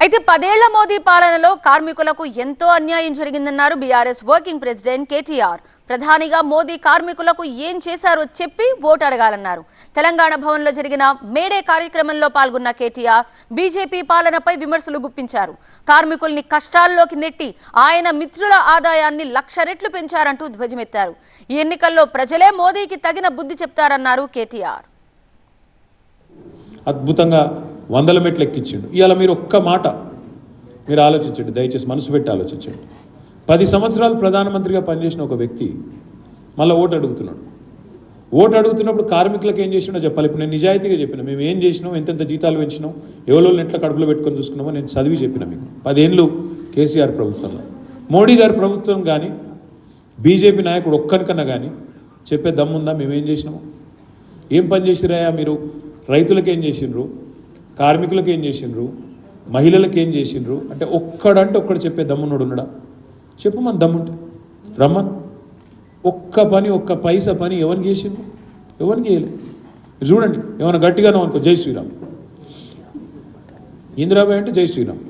అయితే 10 ఏళ్ల మోదీ పాలనలో కార్మికులకు ఎంతో అన్యాయం జరిగిందన్నారు బీఆర్ఎస్ వర్కింగ్ ప్రెసిడెంట్ కేటీఆర్. ప్రధానిగా మోదీ కార్మికులకు ఏం చేశారో చెప్పి ఓటు అడగాలన్నారు. తెలంగాణ భవన్లో జరిగిన మేడే కార్యక్రమంలో పాల్గొన్న కేటీఆర్ బీజేపీ పాలనపై విమర్శలు గుప్పించారు. కార్మికుల్ని కష్టాల్లోకి నెట్టి ఆయన మిత్రుల ఆదాయాన్ని 1,00,000 రెట్లు పెంచారంటూ ధ్వజమెత్తారు. ఈ ఎన్నికల్లో ప్రజలే మోదీకి తగిన బుద్ధి చెప్తారన్నారు కేటీఆర్. అద్భుతంగా 100 మెట్లు ఎక్కించిండు. ఇవాళ మీరు ఒక్క మాట మీరు ఆలోచించండి, దయచేసి మనసు పెట్టి ఆలోచించండి. 10 సంవత్సరాలు ప్రధానమంత్రిగా పనిచేసిన ఒక వ్యక్తి మళ్ళీ ఓటు అడుగుతున్నాడు. ఓటు అడుగుతున్నప్పుడు కార్మికులకు ఏం చేసినో చెప్పాలి. ఇప్పుడు నేను నిజాయితీగా చెప్పిన, మేము ఏం చేసినాం, ఎంతెంత జీతాలు పెంచినాం, ఎవరో ఎట్లా కడుపులో పెట్టుకొని చూసుకున్నామో నేను చదివి చెప్పిన. మీకు 10 ఏళ్ళు కేసీఆర్ ప్రభుత్వంలో, మోడీ గారి ప్రభుత్వం కానీ బీజేపీ నాయకుడు ఒక్కరికన్నా కానీ చెప్పే దమ్ముందా మేమేం చేసినాము? ఏం పని చేసిరాయా మీరు? రైతులకు ఏం చేసిండ్రు, కార్మికులకు ఏం చేసిండ్రు, మహిళలకు ఏం చేసిండ్రు అంటే ఒక్కడంటే ఒక్కడు చెప్పే దమ్మున్నాడు ఉన్నాడా? చెప్పు మన దమ్ముంటే రమ్మన్. ఒక్క పైసా పని ఎవరిని చేసిండ్రు? ఎవరిని చేయలే. చూడండి, ఏమైనా గట్టిగానో అనుకో జై శ్రీరామ్, ఇందిరాబాయ్ అంటే జై శ్రీరామ్.